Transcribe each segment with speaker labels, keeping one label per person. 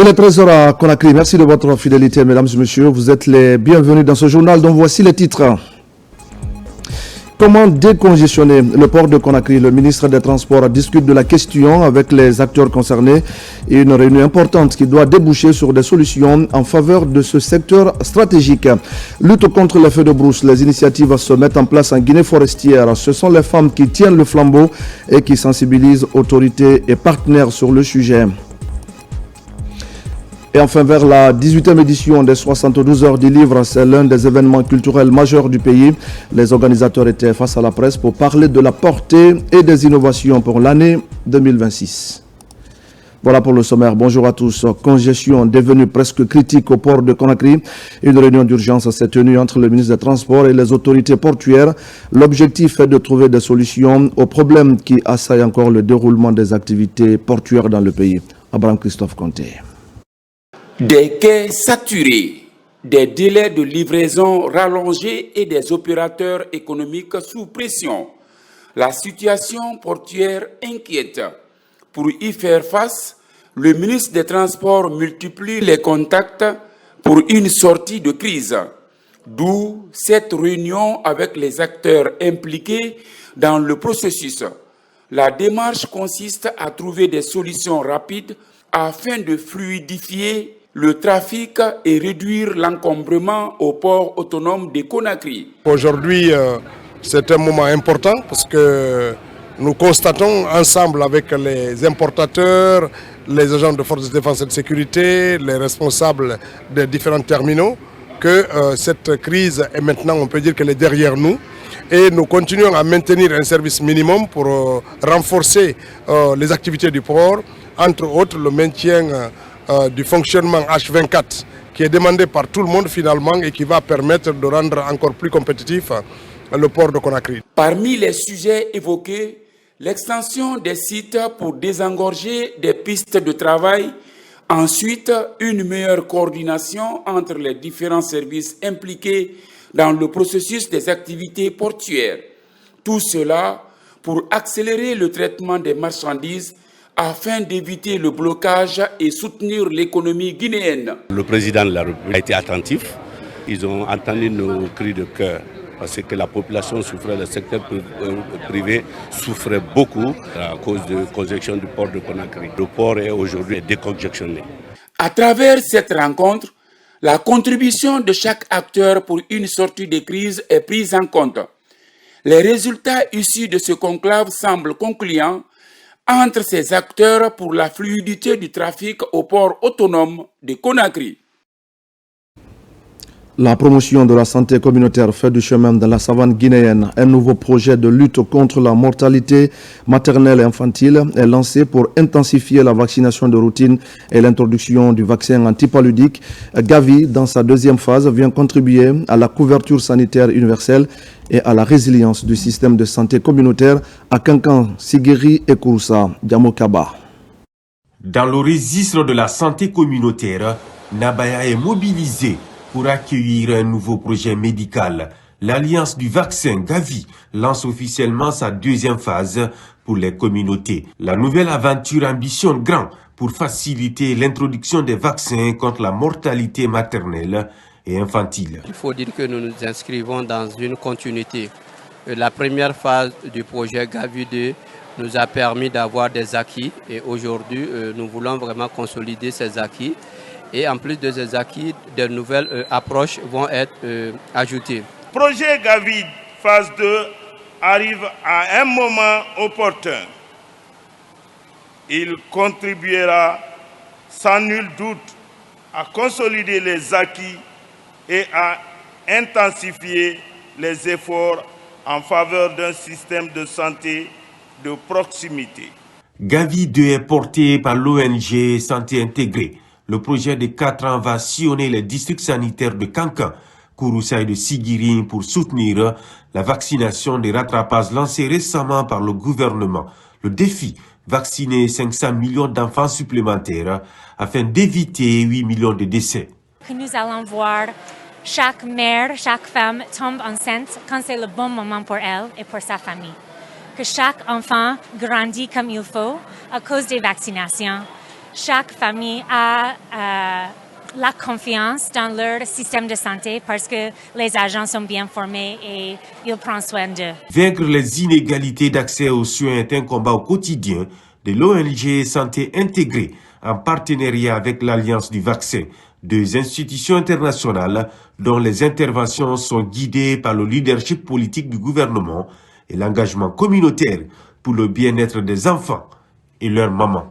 Speaker 1: Il est 13h à Conakry. Merci de votre fidélité, mesdames et messieurs. Vous êtes les bienvenus dans ce journal dont voici les titres. Comment décongestionner le port de Conakry? Le ministre des Transports discute de la question avec les acteurs concernés et une réunion importante qui doit déboucher sur des solutions en faveur de ce secteur stratégique. Lutte contre les feux de brousse. Les initiatives se mettent en place en Guinée forestière. Ce sont les femmes qui tiennent le flambeau et qui sensibilisent autorités et partenaires sur le sujet. Et enfin, vers la 18e édition des 72 heures du livre, c'est l'un des événements culturels majeurs du pays. Les organisateurs étaient face à la presse pour parler de la portée et des innovations pour l'année 2026. Voilà pour le sommaire. Bonjour à tous. Congestion devenue presque critique au port de Conakry. Une réunion d'urgence s'est tenue entre le ministre des Transports et les autorités portuaires. L'objectif est de trouver des solutions aux problèmes qui assaillent encore le déroulement des activités portuaires dans le pays. Abraham Christophe Conté.
Speaker 2: Des quais saturés, des délais de livraison rallongés et des opérateurs économiques sous pression. La situation portuaire inquiète. Pour y faire face, le ministre des Transports multiplie les contacts pour une sortie de crise. D'où cette réunion avec les acteurs impliqués dans le processus. La démarche consiste à trouver des solutions rapides afin de fluidifier le trafic et réduire l'encombrement au port autonome de Conakry.
Speaker 3: Aujourd'hui, c'est un moment important parce que nous constatons ensemble avec les importateurs, les agents de forces de défense et de sécurité, les responsables des différents terminaux, que cette crise est maintenant, on peut dire qu'elle est derrière nous. Et nous continuons à maintenir un service minimum pour renforcer les activités du port, entre autres le maintien du fonctionnement H24 qui est demandé par tout le monde finalement et qui va permettre de rendre encore plus compétitif le port de Conakry.
Speaker 2: Parmi les sujets évoqués, l'extension des sites pour désengorger des pistes de travail, ensuite une meilleure coordination entre les différents services impliqués dans le processus des activités portuaires. Tout cela pour accélérer le traitement des marchandises afin d'éviter le blocage et soutenir l'économie guinéenne.
Speaker 4: Le président de la République a été attentif. Ils ont entendu nos cris de cœur parce que la population souffrait, le secteur privé souffrait beaucoup à cause de congestion du port de Conakry. Le port est aujourd'hui décongestionné.
Speaker 2: À travers cette rencontre, la contribution de chaque acteur pour une sortie de crise est prise en compte. Les résultats issus de ce conclave semblent concluants entre ces acteurs pour la fluidité du trafic au port autonome de Conakry.
Speaker 1: La promotion de la santé communautaire fait du chemin dans la savane guinéenne. Un nouveau projet de lutte contre la mortalité maternelle et infantile est lancé pour intensifier la vaccination de routine et l'introduction du vaccin antipaludique. Gavi, dans sa deuxième phase, vient contribuer à la couverture sanitaire universelle et à la résilience du système de santé communautaire à Kankan, Sigiri et Kouroussa, Diamokaba.
Speaker 5: Dans le registre de la santé communautaire, Nabaya est mobilisé pour accueillir un nouveau projet médical. L'Alliance du vaccin Gavi lance officiellement sa deuxième phase pour les communautés. La nouvelle aventure ambitionne grand pour faciliter l'introduction des vaccins contre la mortalité maternelle et infantile.
Speaker 6: Il faut dire que nous nous inscrivons dans une continuité. La première phase du projet Gavi 2 nous a permis d'avoir des acquis et aujourd'hui nous voulons vraiment consolider ces acquis. Et en plus de ces acquis, de nouvelles approches vont être ajoutées.
Speaker 7: Le projet Gavi phase 2 arrive à un moment opportun. Il contribuera sans nul doute à consolider les acquis et à intensifier les efforts en faveur d'un système de santé de proximité.
Speaker 5: Gavi 2 est porté par l'ONG Santé Intégrée. Le projet de 4 ans va sillonner les districts sanitaires de Kankan, Kouroussa et de Sigiri pour soutenir la vaccination des rattrapages lancés récemment par le gouvernement. Le défi, vacciner 500 millions d'enfants supplémentaires afin d'éviter 8 millions de décès.
Speaker 8: Nous allons voir chaque mère, chaque femme tombe enceinte quand c'est le bon moment pour elle et pour sa famille. Que chaque enfant grandit comme il faut à cause des vaccinations. chaque famille a la confiance dans leur système de santé parce que les agents sont bien formés et ils prennent soin d'eux.
Speaker 5: Vaincre les inégalités d'accès aux soins est un combat au quotidien de l'ONG Santé Intégrée en partenariat avec l'Alliance du vaccin, deux institutions internationales dont les interventions sont guidées par le leadership politique du gouvernement et l'engagement communautaire pour le bien-être des enfants et leurs mamans.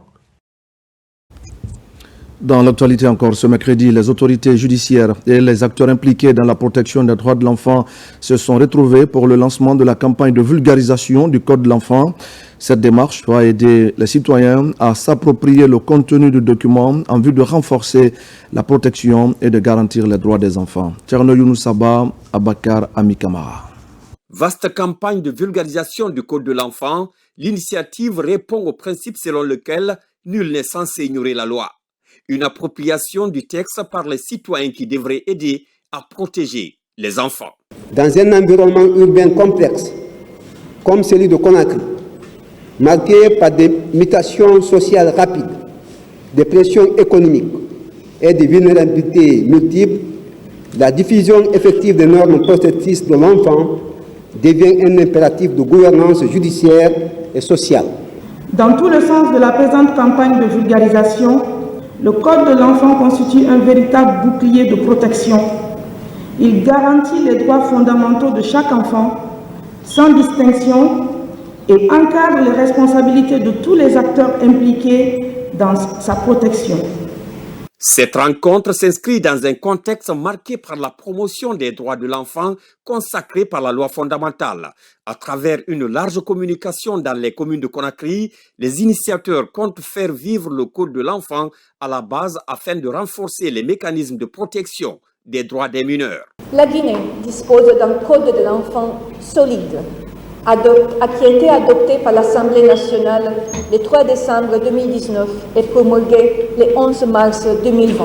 Speaker 1: Dans l'actualité encore ce mercredi, les autorités judiciaires et les acteurs impliqués dans la protection des droits de l'enfant se sont retrouvés pour le lancement de la campagne de vulgarisation du Code de l'enfant. Cette démarche va aider les citoyens à s'approprier le contenu du document en vue de renforcer la protection et de garantir les droits des enfants. Tcherno Younoussaba, Abakar Amikamara.
Speaker 9: Vaste campagne de vulgarisation du Code de l'enfant, l'initiative répond au principe selon lequel nul n'est censé ignorer la loi. Une appropriation du texte par les citoyens qui devraient aider à protéger les enfants.
Speaker 10: Dans un environnement urbain complexe, comme celui de Conakry, marqué par des mutations sociales rapides, des pressions économiques et des vulnérabilités multiples, la diffusion effective des normes protectrices de l'enfant devient un impératif de gouvernance judiciaire et sociale.
Speaker 11: Dans tout le sens de la présente campagne de vulgarisation, le Code de l'enfant constitue un véritable bouclier de protection. Il garantit les droits fondamentaux de chaque enfant, sans distinction, et encadre les responsabilités de tous les acteurs impliqués dans sa protection.
Speaker 9: Cette rencontre s'inscrit dans un contexte marqué par la promotion des droits de l'enfant consacrés par la loi fondamentale. À travers une large communication dans les communes de Conakry, les initiateurs comptent faire vivre le Code de l'enfant à la base afin de renforcer les mécanismes de protection des droits des mineurs.
Speaker 12: La Guinée dispose d'un Code de l'enfant solide, qui a été adopté par l'Assemblée nationale le 3 décembre 2019 et promulgué le 11 mars 2020.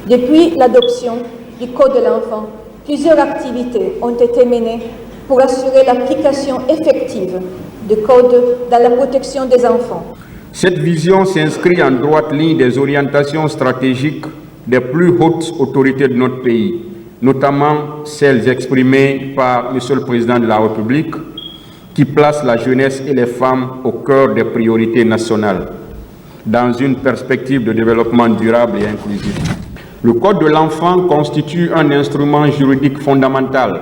Speaker 12: Depuis l'adoption du Code de l'enfant, plusieurs activités ont été menées pour assurer l'application effective du Code dans la protection des enfants.
Speaker 13: Cette vision s'inscrit en droite ligne des orientations stratégiques des plus hautes autorités de notre pays, notamment celles exprimées par M. le Président de la République, qui place la jeunesse et les femmes au cœur des priorités nationales, dans une perspective de développement durable et inclusif. Le Code de l'enfant constitue un instrument juridique fondamental.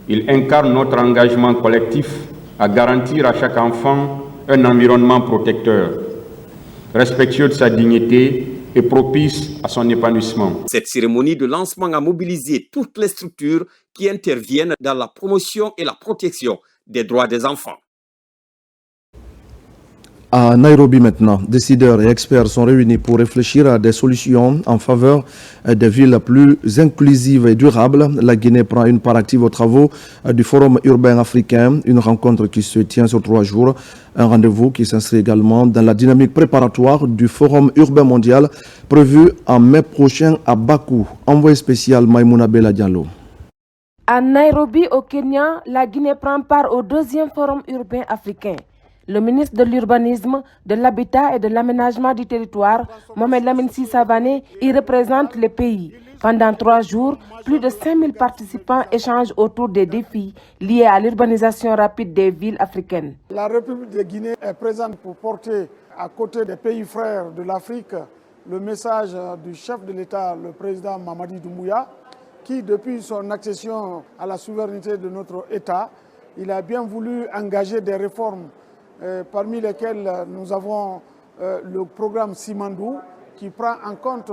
Speaker 13: Il incarne notre engagement collectif à garantir à chaque enfant un environnement protecteur, respectueux de sa dignité et propice à son épanouissement.
Speaker 9: Cette cérémonie de lancement a mobilisé toutes les structures qui interviennent dans la promotion et la protection des droits des enfants.
Speaker 1: À Nairobi maintenant, décideurs et experts sont réunis pour réfléchir à des solutions en faveur des villes plus inclusives et durables. La Guinée prend une part active aux travaux du Forum urbain africain, une rencontre qui se tient sur 3 jours. Un rendez-vous qui s'inscrit également dans la dynamique préparatoire du Forum urbain mondial prévu en mai prochain à Bakou. Envoyé spécial Maïmouna Bella Diallo.
Speaker 14: À Nairobi, au Kenya, la Guinée prend part au 2e Forum urbain africain. Le ministre de l'Urbanisme, de l'Habitat et de l'Aménagement du territoire, Mohamed Lamine Sy Savané, y représente le pays. Pendant 3 jours, plus de 5000 participants échangent autour des défis liés à l'urbanisation rapide des villes africaines.
Speaker 15: La République de Guinée est présente pour porter, à côté des pays frères de l'Afrique, le message du chef de l'État, le président Mamadi Doumbouya, qui, depuis son accession à la souveraineté de notre État, il a bien voulu engager des réformes, parmi lesquelles nous avons le programme Simandou, qui prend en compte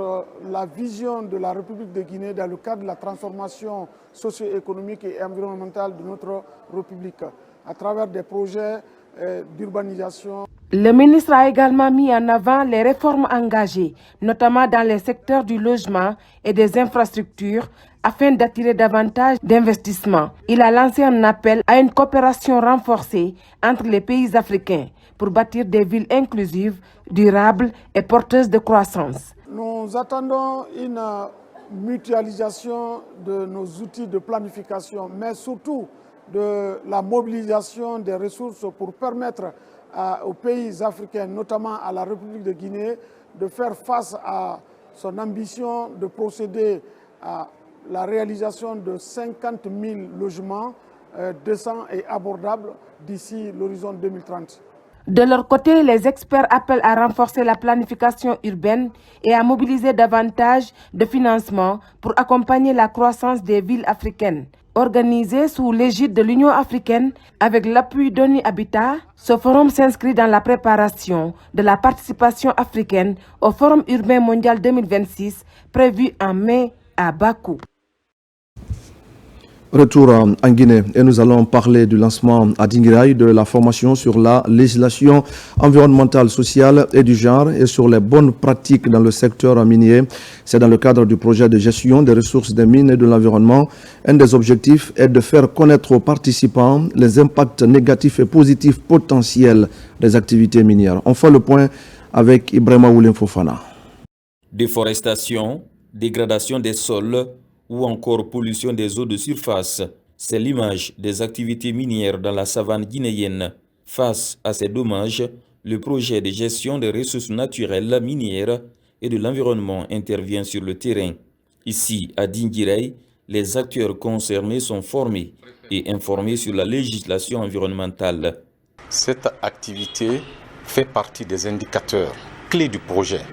Speaker 15: la vision de la République de Guinée dans le cadre de la transformation socio-économique et environnementale de notre République, à travers des projets d'urbanisation.
Speaker 14: Le ministre a également mis en avant les réformes engagées, notamment dans les secteurs du logement et des infrastructures, afin d'attirer davantage d'investissements. Il a lancé un appel à une coopération renforcée entre les pays africains pour bâtir des villes inclusives, durables et porteuses de croissance.
Speaker 15: Nous attendons une mutualisation de nos outils de planification, mais surtout de la mobilisation des ressources pour permettre aux pays africains, notamment à la République de Guinée, de faire face à son ambition de procéder à la réalisation de 50 000 logements décents et abordables d'ici l'horizon 2030.
Speaker 14: De leur côté, les experts appellent à renforcer la planification urbaine et à mobiliser davantage de financement pour accompagner la croissance des villes africaines. Organisé sous l'égide de l'Union africaine avec l'appui d'ONU Habitat, ce forum s'inscrit dans la préparation de la participation africaine au Forum urbain mondial 2026 prévu en mai à Bakou.
Speaker 1: Retour en Guinée et nous allons parler du lancement à Dinguiraye de la formation sur la législation environnementale, sociale et du genre et sur les bonnes pratiques dans le secteur minier. C'est dans le cadre du projet de gestion des ressources des mines et de l'environnement. Un des objectifs est de faire connaître aux participants les impacts négatifs et positifs potentiels des activités minières. On fait le point avec Ibrahima Oulin Fofana.
Speaker 16: Déforestation, dégradation des sols ou encore pollution des eaux de surface. C'est l'image des activités minières dans la savane guinéenne. Face à ces dommages, le projet de gestion des ressources naturelles minières et de l'environnement intervient sur le terrain. Ici, à Dinguiraye, les acteurs concernés sont formés et informés sur la législation environnementale.
Speaker 17: Cette activité fait partie des indicateurs clés du projet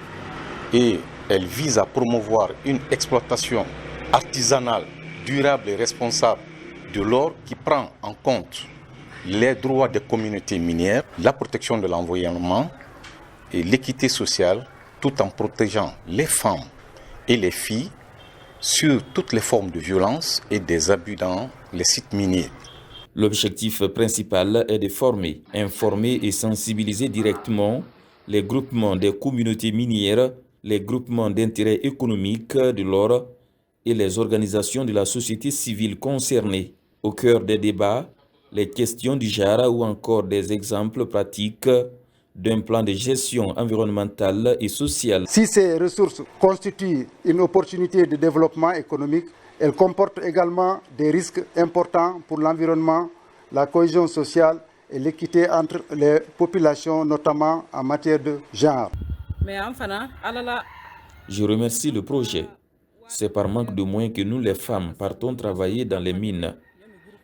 Speaker 17: et elle vise à promouvoir une exploitation artisanale, durable et responsable de l'or qui prend en compte les droits des communautés minières, la protection de l'environnement et l'équité sociale, tout en protégeant les femmes et les filles sur toutes les formes de violence et des abus dans les sites miniers.
Speaker 16: L'objectif principal est de former, informer et sensibiliser directement les groupements des communautés minières, les groupements d'intérêt économique de l'or et les organisations de la société civile concernées. Au cœur des débats, les questions du genre ou encore des exemples pratiques d'un plan de gestion environnementale et sociale.
Speaker 18: Si ces ressources constituent une opportunité de développement économique, elles comportent également des risques importants pour l'environnement, la cohésion sociale et l'équité entre les populations, notamment en matière de genre.
Speaker 16: Je remercie le projet. C'est par manque de moyens que nous, les femmes, partons travailler dans les mines.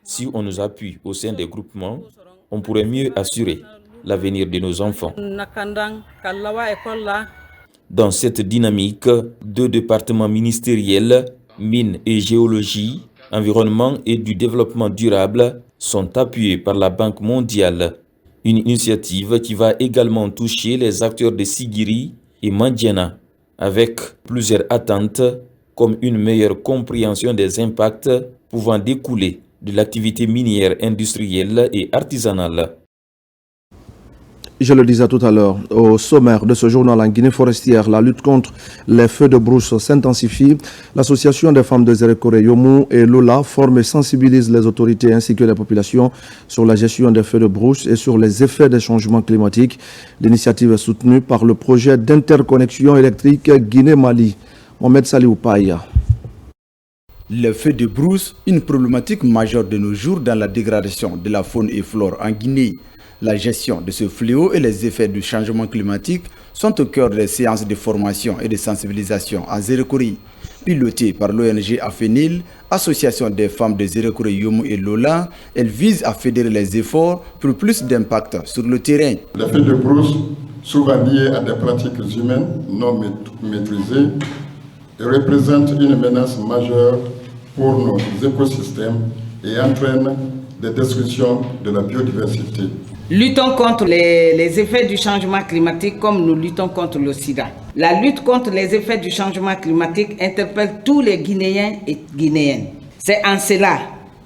Speaker 16: Si on nous appuie au sein des groupements, on pourrait mieux assurer l'avenir de nos enfants. Dans cette dynamique, 2 départements ministériels, mines et géologie, environnement et du développement durable, sont appuyés par la Banque mondiale. Une initiative qui va également toucher les acteurs de Sigiri et Mandiana, avec plusieurs attentes comme une meilleure compréhension des impacts pouvant découler de l'activité minière industrielle et artisanale.
Speaker 1: Je le disais tout à l'heure, au sommaire de ce journal en Guinée forestière, la lutte contre les feux de brousse s'intensifie. L'association des femmes de Zérékoré, Yomou et Lola forme et sensibilise les autorités ainsi que les populations sur la gestion des feux de brousse et sur les effets des changements climatiques. L'initiative est soutenue par le projet d'interconnexion électrique Guinée-Mali. Mohamed Saliou Païa.
Speaker 19: Le feu de brousse, une problématique majeure de nos jours dans la dégradation de la faune et flore en Guinée. La gestion de ce fléau et les effets du changement climatique sont au cœur des séances de formation et de sensibilisation à Zérékoré. Pilotée par l'ONG Afenil, association des femmes de Zérékoré, Yomou et Lola, elle vise à fédérer les efforts pour plus d'impact sur le terrain.
Speaker 20: Le feu de brousse, souvent lié à des pratiques humaines non maîtrisées, représente une menace majeure pour nos écosystèmes et entraîne des destructions de la biodiversité.
Speaker 21: Luttons contre les effets du changement climatique comme nous luttons contre le sida. La lutte contre les effets du changement climatique interpelle tous les Guinéens et Guinéennes. C'est en cela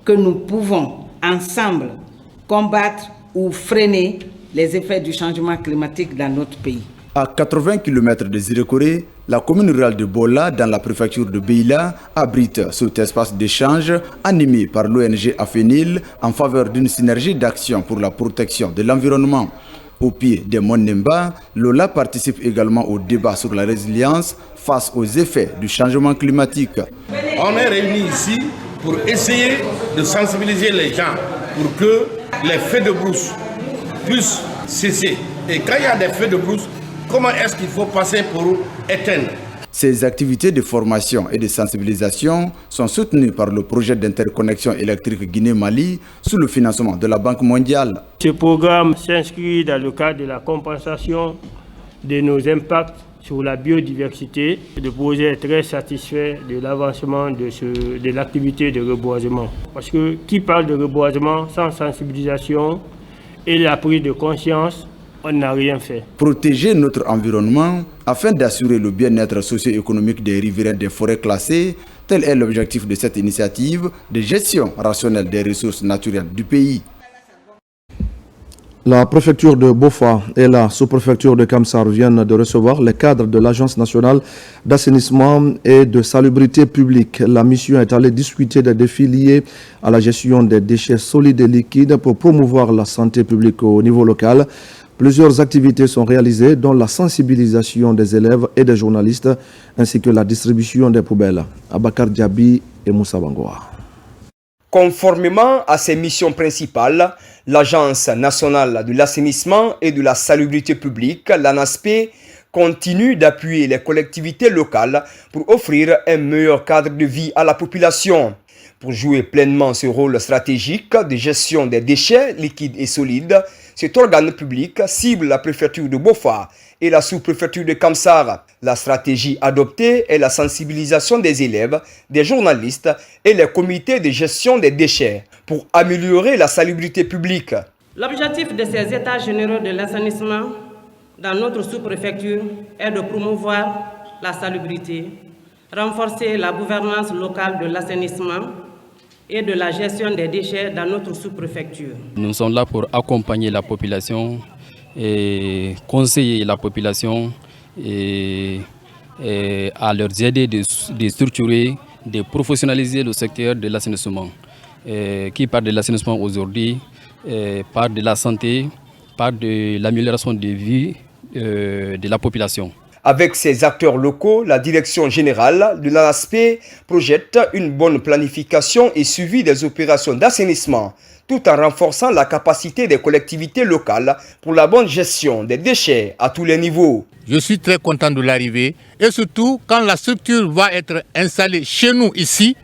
Speaker 21: que nous pouvons ensemble combattre ou freiner les effets du changement climatique dans notre pays.
Speaker 19: À 80 km de Zérékoré, la commune rurale de Bola, dans la préfecture de Beila, abrite cet espace d'échange animé par l'ONG Afenil en faveur d'une synergie d'action pour la protection de l'environnement. Au pied des monts Nemba, Lola participe également au débat sur la résilience face aux effets du changement climatique.
Speaker 22: On est réunis ici pour essayer de sensibiliser les gens pour que les feux de brousse puissent cesser. Et quand il y a des feux de brousse, comment est-ce qu'il faut passer pour éteindre.
Speaker 19: Ces activités de formation et de sensibilisation sont soutenues par le projet d'interconnexion électrique Guinée-Mali sous le financement de la Banque mondiale.
Speaker 3: Ce programme s'inscrit dans le cadre de la compensation de nos impacts sur la biodiversité. Le projet est très satisfait de l'avancement de l'activité de reboisement. Parce que qui parle de reboisement sans sensibilisation et la prise de conscience, on n'a rien fait.
Speaker 19: Protéger notre environnement afin d'assurer le bien-être socio-économique des riverains des forêts classées, tel est l'objectif de cette initiative de gestion rationnelle des ressources naturelles du pays.
Speaker 1: La préfecture de Bofa et la sous-préfecture de Kamsar viennent de recevoir les cadres de l'Agence nationale d'assainissement et de salubrité publique. La mission est allée discuter des défis liés à la gestion des déchets solides et liquides pour promouvoir la santé publique au niveau local. Plusieurs activités sont réalisées, dont la sensibilisation des élèves et des journalistes, ainsi que la distribution des poubelles. Abakar Diaby et Moussa Bangoa.
Speaker 4: Conformément à ses missions principales, l'Agence nationale de l'assainissement et de la salubrité publique, l'ANASP, continue d'appuyer les collectivités locales pour offrir un meilleur cadre de vie à la population. Pour jouer pleinement ce rôle stratégique de gestion des déchets liquides et solides, cet organe public cible la préfecture de Bofa et la sous-préfecture de Kamsar. La stratégie adoptée est la sensibilisation des élèves, des journalistes et les comités de gestion des déchets pour améliorer la salubrité publique.
Speaker 23: L'objectif de ces états généraux de l'assainissement dans notre sous-préfecture est de promouvoir la salubrité, renforcer la gouvernance locale de l'assainissement et de la gestion des déchets dans notre sous-préfecture. Nous sommes là pour accompagner la population et conseiller la population et à leur aider de structurer, de professionnaliser le secteur de l'assainissement. Qui parle de l'assainissement aujourd'hui, parle de la santé, parle de l'amélioration de vie de la population.
Speaker 4: Avec ces acteurs locaux, la direction générale de l'ANASP projette une bonne planification et suivi des opérations d'assainissement, tout en renforçant la capacité des collectivités locales pour la bonne gestion des déchets à tous les niveaux.
Speaker 24: Je suis très content de l'arrivée et surtout quand la structure va être installée chez nous ici,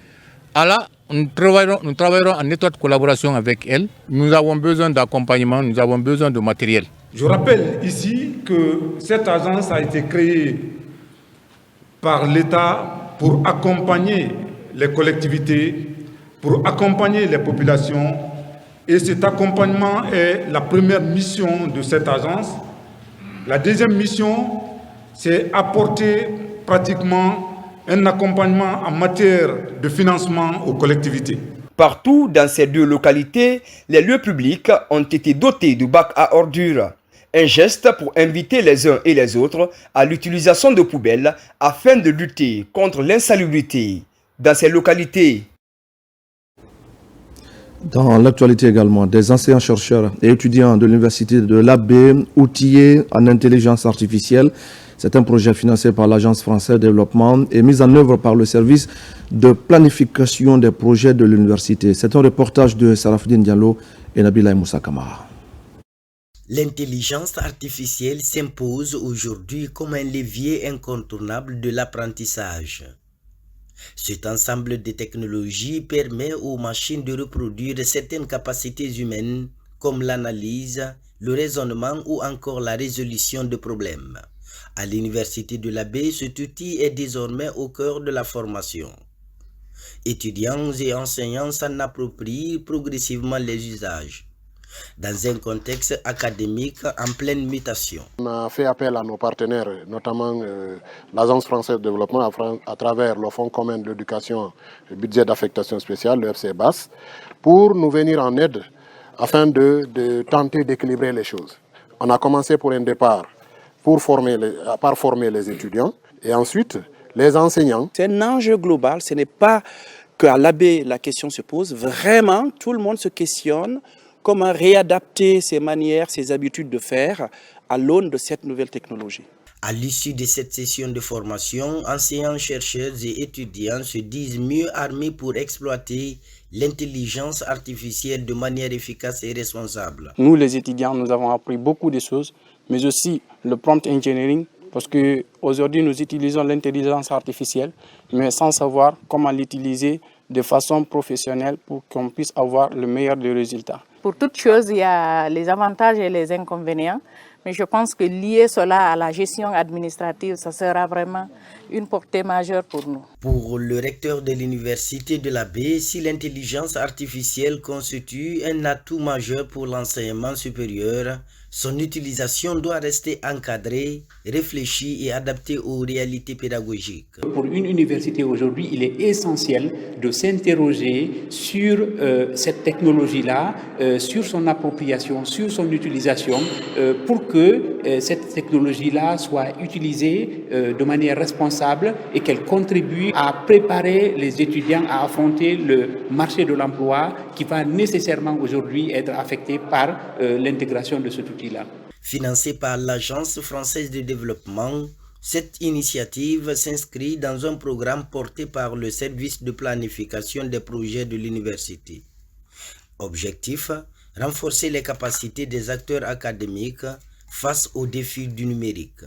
Speaker 24: alors nous travaillerons en étroite collaboration avec elle. Nous avons besoin d'accompagnement, nous avons besoin de matériel.
Speaker 25: Je rappelle ici que cette agence a été créée par l'État pour accompagner les collectivités, pour accompagner les populations. Et cet accompagnement est la première mission de cette agence. La deuxième mission, c'est apporter pratiquement un accompagnement en matière de financement aux collectivités.
Speaker 4: Partout dans ces deux localités, les lieux publics ont été dotés de bacs à ordures. Un geste pour inviter les uns et les autres à l'utilisation de poubelles afin de lutter contre l'insalubrité dans ces localités.
Speaker 1: Dans l'actualité également, des enseignants-chercheurs et étudiants de l'université de l'Abbé outillés en intelligence artificielle. C'est un projet financé par l'Agence française de développement et mis en œuvre par le service de planification des projets de l'université. C'est un reportage de Sarafdine Diallo et Nabila Moussa Kamara.
Speaker 26: L'intelligence artificielle s'impose aujourd'hui comme un levier incontournable de l'apprentissage. Cet ensemble de technologies permet aux machines de reproduire certaines capacités humaines comme l'analyse, le raisonnement ou encore la résolution de problèmes. À l'université de l'Abbé, cet outil est désormais au cœur de la formation. Étudiants et enseignants s'en approprient progressivement les usages. Dans un contexte académique en pleine mutation.
Speaker 27: On a fait appel à nos partenaires, notamment l'Agence française de développement à travers le Fonds commun de l'éducation et budget d'affectation spéciale, le FCBAS, pour nous venir en aide afin de tenter d'équilibrer les choses. On a commencé pour un départ par former les étudiants et ensuite les enseignants.
Speaker 28: C'est un enjeu global, ce n'est pas qu'à l'Abbé la question se pose, vraiment tout le monde se questionne. Comment réadapter ses manières, ses habitudes de faire à l'aune de cette nouvelle technologie.
Speaker 26: À l'issue de cette session de formation, enseignants, chercheurs et étudiants se disent mieux armés pour exploiter l'intelligence artificielle de manière efficace et responsable.
Speaker 29: Nous, les étudiants, nous avons appris beaucoup de choses,
Speaker 28: mais aussi le prompt engineering, parce qu'aujourd'hui nous utilisons l'intelligence artificielle, mais sans savoir comment l'utiliser de façon professionnelle pour qu'on puisse avoir le meilleur des résultats.
Speaker 2: Pour toute chose, il y a les avantages et les inconvénients, mais je pense que lier cela à la gestion administrative, ça sera vraiment une portée majeure pour nous.
Speaker 26: Pour le recteur de l'université de la Baie, si l'intelligence artificielle constitue un atout majeur pour l'enseignement supérieur, son utilisation doit rester encadrée, réfléchie et adaptée aux réalités pédagogiques.
Speaker 5: Pour une université aujourd'hui, il est essentiel de s'interroger sur cette technologie-là, sur son appropriation, sur son utilisation, pour que cette technologie-là soit utilisée de manière responsable et qu'elle contribue à préparer les étudiants à affronter le marché de l'emploi qui va nécessairement aujourd'hui être affecté par l'intégration de cet outil-là.
Speaker 26: Financée par l'Agence française de développement, cette initiative s'inscrit dans un programme porté par le service de planification des projets de l'université. Objectif, renforcer les capacités des acteurs académiques face aux défis du numérique.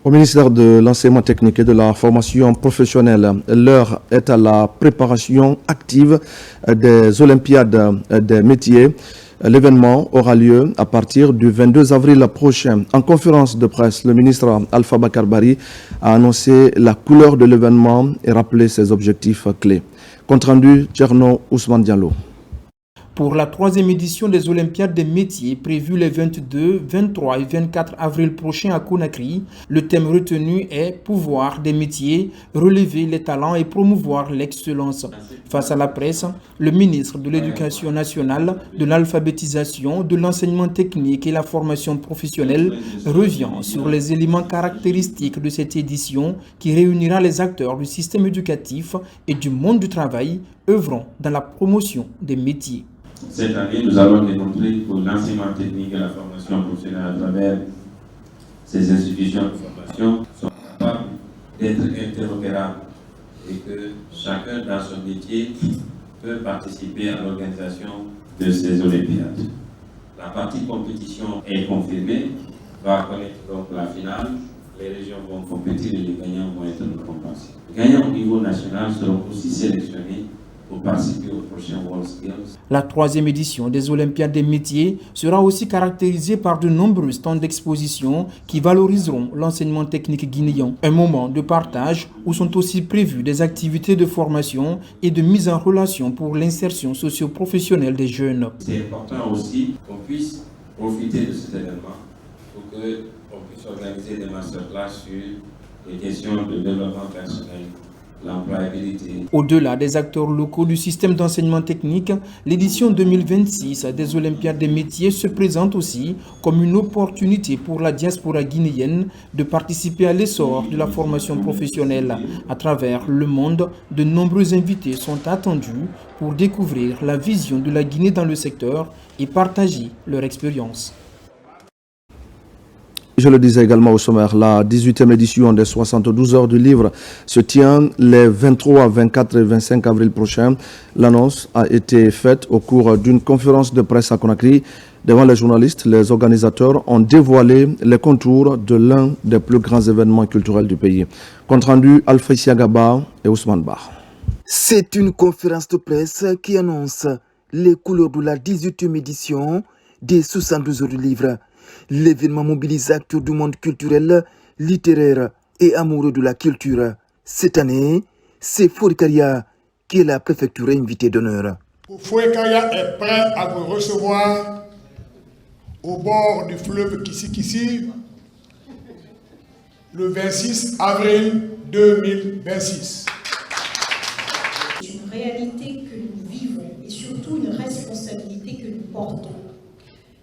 Speaker 1: Au ministère de l'Enseignement technique et de la formation professionnelle, l'heure est à la préparation active des Olympiades des métiers. L'événement aura lieu à partir du 22 avril prochain. En conférence de presse, le ministre Alpha Bakar Bari a annoncé la couleur de l'événement et rappelé ses objectifs clés. Compte rendu, Tcherno Ousmane Diallo.
Speaker 6: Pour la 3e édition des Olympiades des métiers prévue les 22, 23 et 24 avril prochains à Conakry, le thème retenu est « Pouvoir des métiers, relever les talents et promouvoir l'excellence ». Face à la presse, le ministre de l'Éducation nationale, de l'alphabétisation, de l'enseignement technique et la formation professionnelle revient sur les éléments caractéristiques de cette édition qui réunira les acteurs du système éducatif et du monde du travail œuvrant dans la promotion des métiers.
Speaker 7: Cette année, nous allons démontrer que l'enseignement technique et la formation professionnelle à travers ces institutions de formation sont capables d'être interopérables et que chacun dans son métier peut participer à l'organisation de ces Olympiades. La partie compétition est confirmée, va connaître donc la finale, les régions vont compétir et les gagnants vont être récompensés. Les gagnants au niveau national seront aussi sélectionnés pour participer au prochain World Skills.
Speaker 6: La 3e édition des Olympiades des métiers sera aussi caractérisée par de nombreux stands d'exposition qui valoriseront l'enseignement technique guinéen. Un moment de partage où sont aussi prévues des activités de formation et de mise en relation pour l'insertion socio-professionnelle des jeunes.
Speaker 7: C'est important aussi qu'on puisse profiter de cet événement pour qu'on puisse organiser des masterclass sur les questions de développement personnel.
Speaker 6: Au-delà des acteurs locaux du système d'enseignement technique, l'édition 2026 des Olympiades des métiers se présente aussi comme une opportunité pour la diaspora guinéenne de participer à l'essor de la formation professionnelle. À travers le monde, de nombreux invités sont attendus pour découvrir la vision de la Guinée dans le secteur et partager leur expérience.
Speaker 1: Je le disais également au sommaire, la 18e édition des 72 heures du livre se tient les 23, 24 et 25 avril prochains. L'annonce a été faite au cours d'une conférence de presse à Conakry. Devant les journalistes, les organisateurs ont dévoilé les contours de l'un des plus grands événements culturels du pays. Compte rendu, Alpha Siagaba et Ousmane Ba.
Speaker 8: C'est une conférence de presse qui annonce les couleurs de la 18e édition des 72 heures du livre. L'événement mobilise acteurs du monde culturel, littéraire et amoureux de la culture. Cette année, c'est Fourikaria qui est la préfecture invitée d'honneur.
Speaker 10: Fourikaria est prêt à vous recevoir au bord du fleuve Kissi-Kissi le 26 avril 2026.
Speaker 11: C'est une réalité que nous vivons et surtout une responsabilité que nous portons.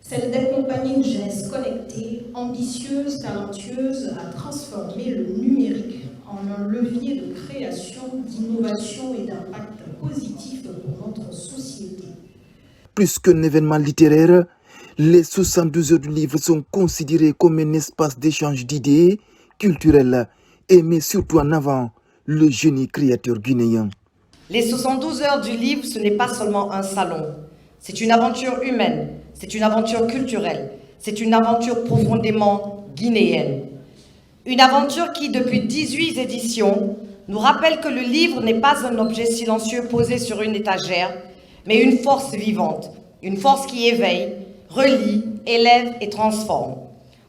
Speaker 11: Celle d'accompagner une jeunesse connectée, ambitieuse, talentueuse, à transformer le numérique en un levier de création, d'innovation et d'impact positif pour notre société.
Speaker 8: Plus qu'un événement littéraire, les 72 heures du livre sont considérées comme un espace d'échange d'idées culturelles et met surtout en avant le génie créateur guinéen.
Speaker 12: Les 72 heures du livre, ce n'est pas seulement un salon, c'est une aventure humaine. C'est une aventure culturelle, C'est une aventure profondément guinéenne. Une aventure qui, depuis 18 éditions, nous rappelle que le livre n'est pas un objet silencieux posé sur une étagère, mais une force vivante, une force qui éveille, relie, élève et transforme.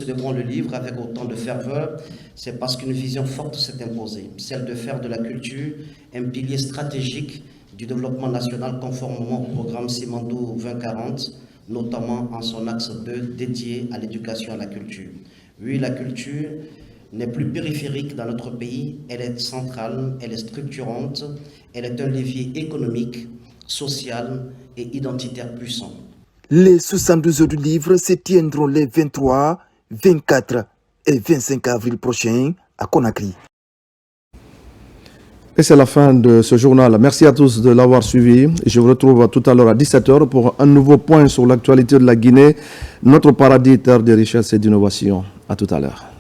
Speaker 9: De prendre le livre avec autant de ferveur, c'est parce qu'une vision forte s'est imposée, celle de faire de la culture un pilier stratégique du développement national conformément au programme Simandou 2040, notamment en son axe 2 dédié à l'éducation et à la culture. Oui, la culture n'est plus périphérique dans notre pays, elle est centrale, elle est structurante, elle est un levier économique, social et identitaire puissant.
Speaker 8: Les 72 heures du livre se tiendront les 23, 24 et 25 avril prochains à Conakry.
Speaker 1: Et c'est la fin de ce journal. Merci à tous de l'avoir suivi. Je vous retrouve tout à l'heure à 17h pour un nouveau point sur l'actualité de la Guinée, notre paradis, terre de richesse et d'innovation. À tout à l'heure.